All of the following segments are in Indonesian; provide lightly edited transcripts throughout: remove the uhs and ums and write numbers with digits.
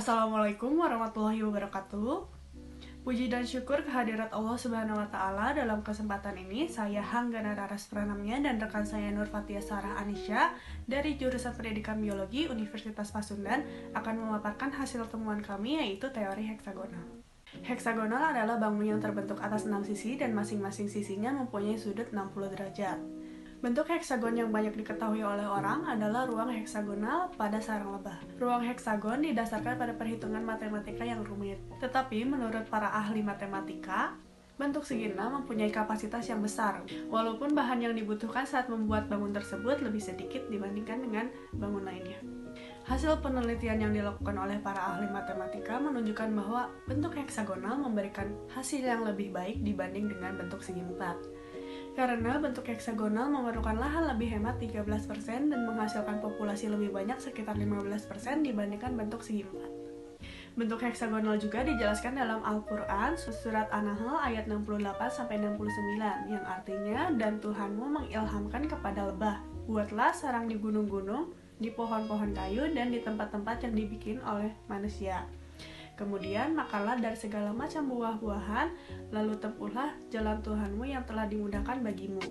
Assalamualaikum warahmatullahi wabarakatuh. Puji dan syukur kehadirat Allah Subhanahu wa Ta'ala. Dalam kesempatan ini, saya Hanggana Raras Pranamnya dan rekan saya Nur Fatia Sarah Anisha dari jurusan Pendidikan Biologi Universitas Pasundan akan memaparkan hasil temuan kami, yaitu teori heksagonal. Heksagonal adalah bangun yang terbentuk atas 6 sisi dan masing-masing sisinya mempunyai sudut 60 derajat. Bentuk heksagon yang banyak diketahui oleh orang adalah ruang heksagonal pada sarang lebah. Ruang heksagon didasarkan pada perhitungan matematika yang rumit. Tetapi menurut para ahli matematika, bentuk segi 6 mempunyai kapasitas yang besar, walaupun bahan yang dibutuhkan saat membuat bangun tersebut lebih sedikit dibandingkan dengan bangun lainnya. Hasil penelitian yang dilakukan oleh para ahli matematika menunjukkan bahwa bentuk heksagonal memberikan hasil yang lebih baik dibanding dengan bentuk segi 4. Karena bentuk heksagonal memerlukan lahan lebih hemat 13% dan menghasilkan populasi lebih banyak sekitar 15% dibandingkan bentuk segi 4. Bentuk heksagonal juga dijelaskan dalam Al-Quran, surat An-Nahl ayat 68-69, yang artinya, dan Tuhanmu mengilhamkan kepada lebah, buatlah sarang di gunung-gunung, di pohon-pohon kayu, dan di tempat-tempat yang dibikin oleh manusia. Kemudian makanlah dari segala macam buah-buahan, lalu tempuhlah jalan Tuhanmu yang telah dimudahkan bagimu.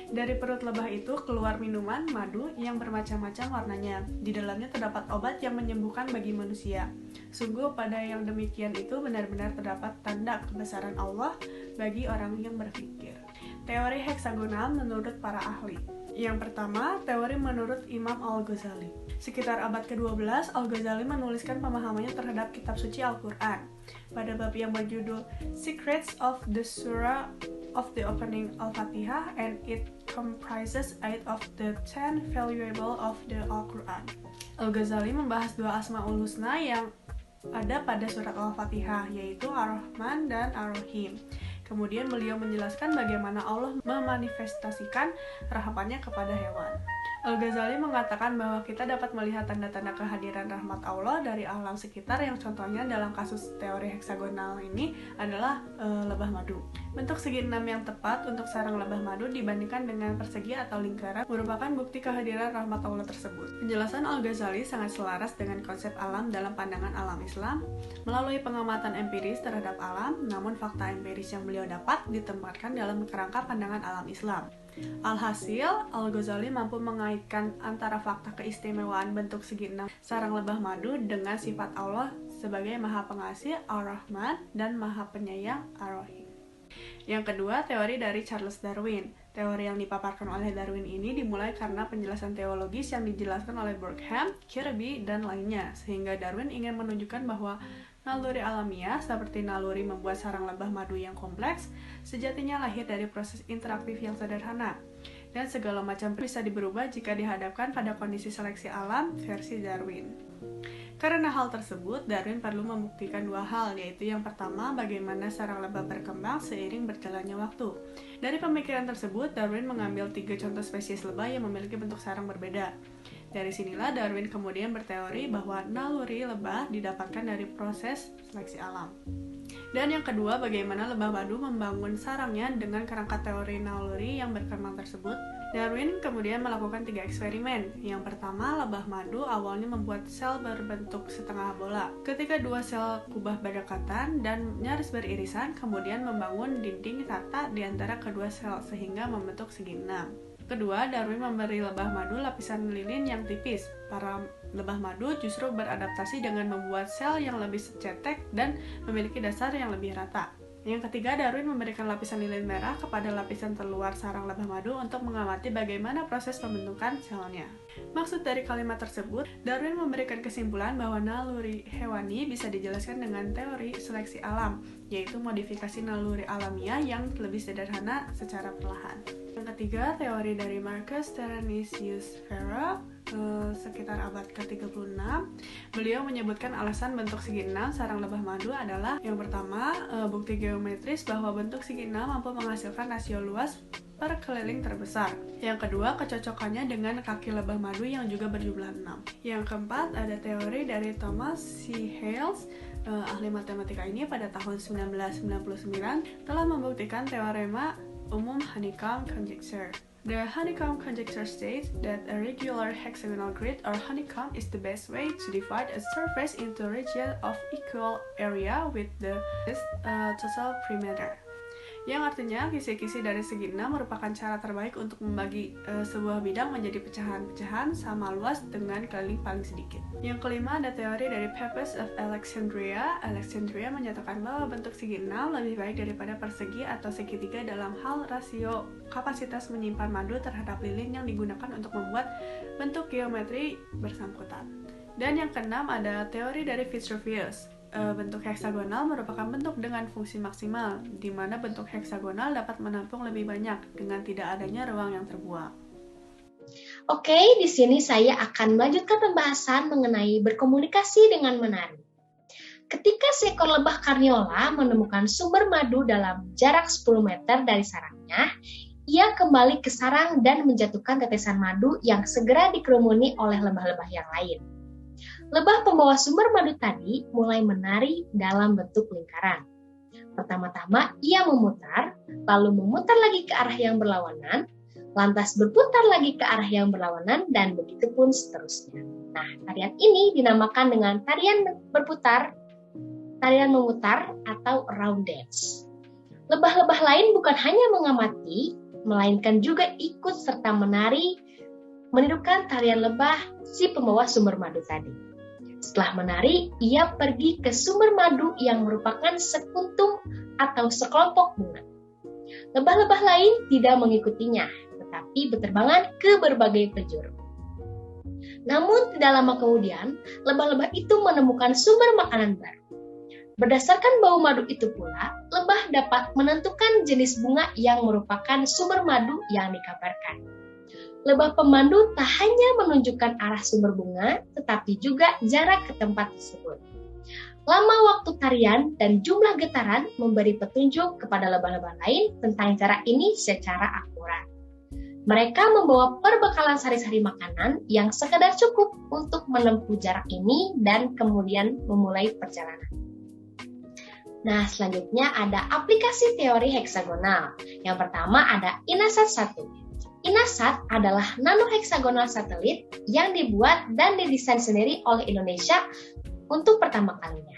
Dari perut lebah itu keluar minuman, madu, yang bermacam-macam warnanya. Di dalamnya terdapat obat yang menyembuhkan bagi manusia. Sungguh pada yang demikian itu benar-benar terdapat tanda kebesaran Allah bagi orang yang berpikir. Teori heksagonal menurut para ahli. Yang pertama, teori menurut Imam Al-Ghazali. Sekitar abad ke-12, Al-Ghazali menuliskan pemahamannya terhadap kitab suci Al-Quran. Pada bab yang berjudul Secrets of the Surah of the Opening Al-Fatihah, and it comprises 8 of the 10 valuable of the Al-Quran. Al-Ghazali membahas dua Asma'ul Husna yang ada pada surat Al-Fatihah, yaitu Ar-Rahman dan Ar-Rahim. Kemudian beliau menjelaskan bagaimana Allah memanifestasikan rahmatnya kepada hewan. Al-Ghazali mengatakan bahwa kita dapat melihat tanda-tanda kehadiran rahmat Allah dari alam sekitar, yang contohnya dalam kasus teori heksagonal ini adalah lebah madu. Bentuk segi 6 yang tepat untuk sarang lebah madu dibandingkan dengan persegi atau lingkaran merupakan bukti kehadiran rahmat Allah tersebut. Penjelasan Al-Ghazali sangat selaras dengan konsep alam dalam pandangan alam Islam melalui pengamatan empiris terhadap alam, namun fakta empiris yang beliau dapat ditempatkan dalam kerangka pandangan alam Islam. Alhasil, Al-Ghazali mampu mengaitkan antara fakta keistimewaan bentuk segi 6 sarang lebah madu dengan sifat Allah sebagai Maha Pengasih Ar-Rahman dan Maha Penyayang Ar-Rahim. Yang kedua, teori dari Charles Darwin. Teori yang dipaparkan oleh Darwin ini dimulai karena penjelasan teologis yang dijelaskan oleh Burkheim, Kirby, dan lainnya, sehingga Darwin ingin menunjukkan bahwa naluri alamiah seperti naluri membuat sarang lebah madu yang kompleks sejatinya lahir dari proses interaktif yang sederhana, dan segala macam bisa berubah jika dihadapkan pada kondisi seleksi alam versi Darwin. Karena hal tersebut, Darwin perlu membuktikan dua hal, yaitu yang pertama, bagaimana sarang lebah berkembang seiring berjalannya waktu. Dari pemikiran tersebut, Darwin mengambil 3 contoh spesies lebah yang memiliki bentuk sarang berbeda. Dari sinilah Darwin kemudian berteori bahwa naluri lebah didapatkan dari proses seleksi alam. Dan yang kedua, bagaimana lebah madu membangun sarangnya dengan kerangka teori naluri yang berkembang tersebut. Darwin kemudian melakukan 3 eksperimen. Yang pertama, lebah madu awalnya membuat sel berbentuk setengah bola. Ketika 2 sel kubah berdekatan dan nyaris beririsan, kemudian membangun dinding rata di antara kedua sel sehingga membentuk segi 6. Kedua, Darwin memberi lebah madu lapisan lilin yang tipis. Para lebah madu justru beradaptasi dengan membuat sel yang lebih cetek dan memiliki dasar yang lebih rata. Yang ketiga, Darwin memberikan lapisan lilin merah kepada lapisan terluar sarang lebah madu untuk mengamati bagaimana proses pembentukan selnya. Maksud dari kalimat tersebut, Darwin memberikan kesimpulan bahwa naluri hewani bisa dijelaskan dengan teori seleksi alam, yaitu modifikasi naluri alamiah yang lebih sederhana secara perlahan. Yang ketiga, teori dari Marcus Terentius Varro sekitar abad ke-36. Beliau menyebutkan alasan bentuk segi 6 sarang lebah madu adalah yang pertama, bukti geometris bahwa bentuk segi 6 mampu menghasilkan rasio luas per keliling terbesar. Yang kedua, kecocokannya dengan kaki lebah madu yang juga berjumlah 6. Yang keempat, ada teori dari Thomas C. Hales. Ahli matematika ini pada tahun 1999 telah membuktikan teorema umum honeycomb conjecture. The honeycomb conjecture states that a regular hexagonal grid or honeycomb is the best way to divide a surface into a region of equal area with the total perimeter. Yang artinya kisi-kisi dari segi 6 merupakan cara terbaik untuk membagi sebuah bidang menjadi pecahan-pecahan sama luas dengan keliling paling sedikit. Yang kelima ada teori dari Pappus of Alexandria. Alexandria menyatakan bahwa bentuk segi 6 lebih baik daripada persegi atau segitiga dalam hal rasio kapasitas menyimpan madu terhadap lilin yang digunakan untuk membuat bentuk geometri bersangkutan. Dan yang keenam ada teori dari Vitruvius. Bentuk heksagonal merupakan bentuk dengan fungsi maksimal, di mana bentuk heksagonal dapat menampung lebih banyak dengan tidak adanya ruang yang terbuang. Oke, di sini saya akan melanjutkan pembahasan mengenai berkomunikasi dengan menari. Ketika seekor lebah karniola menemukan sumber madu dalam jarak 10 meter dari sarangnya, ia kembali ke sarang dan menjatuhkan tetesan madu yang segera dikerumuni oleh lebah-lebah yang lain. Lebah pembawa sumber madu tadi mulai menari dalam bentuk lingkaran. Pertama-tama ia memutar, lalu memutar lagi ke arah yang berlawanan, lantas berputar lagi ke arah yang berlawanan, dan begitu pun seterusnya. Nah, tarian ini dinamakan dengan tarian berputar, tarian memutar, atau round dance. Lebah-lebah lain bukan hanya mengamati, melainkan juga ikut serta menari, menirukan tarian lebah si pembawa sumber madu tadi. Setelah menari, ia pergi ke sumber madu yang merupakan sekuntum atau sekelompok bunga. Lebah-lebah lain tidak mengikutinya, tetapi berterbangan ke berbagai penjuru. Namun tidak lama kemudian, lebah-lebah itu menemukan sumber makanan baru. Berdasarkan bau madu itu pula, lebah dapat menentukan jenis bunga yang merupakan sumber madu yang dikabarkan. Lebah pemandu tak hanya menunjukkan arah sumber bunga, tetapi juga jarak ke tempat tersebut. Lama waktu tarian dan jumlah getaran memberi petunjuk kepada lebah-lebah lain tentang jarak ini secara akurat. Mereka membawa perbekalan sari-sari makanan yang sekadar cukup untuk menempuh jarak ini dan kemudian memulai perjalanan. Nah, selanjutnya ada aplikasi teori heksagonal. Yang pertama ada Inasat 1. Inasat adalah nanoheksagonal satelit yang dibuat dan didesain sendiri oleh Indonesia untuk pertama kalinya.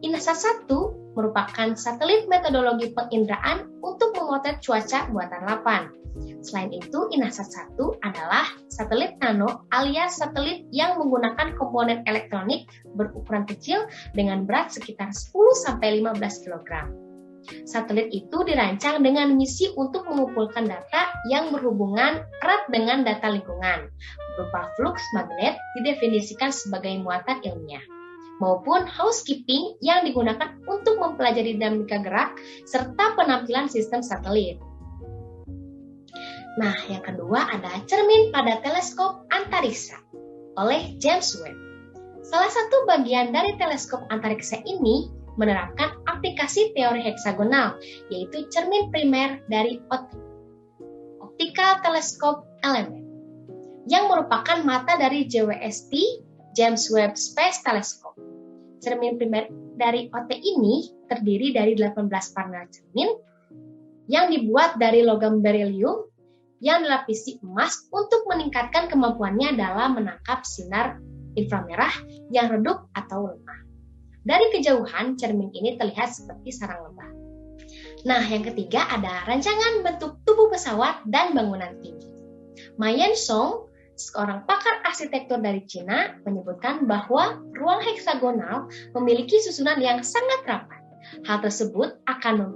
Inasat 1 merupakan satelit metodologi penginderaan untuk memotret cuaca buatan Lapan. Selain itu, Inasat 1 adalah satelit nano alias satelit yang menggunakan komponen elektronik berukuran kecil dengan berat sekitar 10-15 kg. Satelit itu dirancang dengan misi untuk mengumpulkan data yang berhubungan erat dengan data lingkungan, berupa fluks magnet didefinisikan sebagai muatan ilmiah, maupun housekeeping yang digunakan untuk mempelajari dinamika gerak serta penampilan sistem satelit. Nah, yang kedua ada cermin pada teleskop antariksa oleh James Webb. Salah satu bagian dari teleskop antariksa ini menerapkan aplikasi teori heksagonal, yaitu cermin primer dari Optical Telescope Element, yang merupakan mata dari JWST, James Webb Space Telescope. Cermin primer dari OT ini terdiri dari 18 panel cermin yang dibuat dari logam beryllium yang dilapisi emas untuk meningkatkan kemampuannya dalam menangkap sinar inframerah yang redup atau lemah. Dari kejauhan, cermin ini terlihat seperti sarang lebah. Nah, yang ketiga ada rancangan bentuk tubuh pesawat dan bangunan tinggi. Ma Yan-song, seorang pakar arsitektur dari Cina, menyebutkan bahwa ruang heksagonal memiliki susunan yang sangat rapat. Hal tersebut akan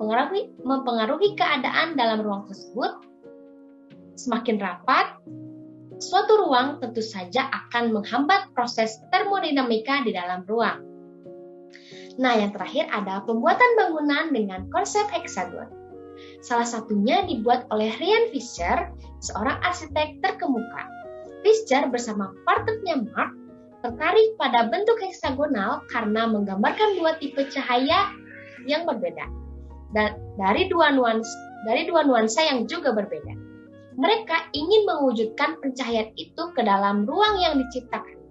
mempengaruhi keadaan dalam ruang tersebut. Semakin rapat, suatu ruang tentu saja akan menghambat proses termodinamika di dalam ruang. Nah, yang terakhir ada pembuatan bangunan dengan konsep heksagon. Salah satunya dibuat oleh Ryan Fisher, seorang arsitek terkemuka. Fisher bersama partnernya Mark tertarik pada bentuk heksagonal karena menggambarkan dua tipe cahaya yang berbeda dan dari dua nuansa yang juga berbeda. Mereka ingin mewujudkan pencahayaan itu ke dalam ruang yang diciptakan.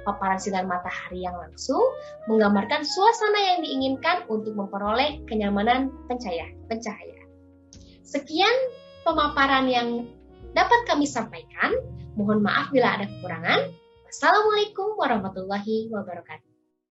Paparan sinar matahari yang langsung menggambarkan suasana yang diinginkan untuk memperoleh kenyamanan pencahayaan. Sekian pemaparan yang dapat kami sampaikan. Mohon maaf bila ada kekurangan. Wassalamualaikum warahmatullahi wabarakatuh.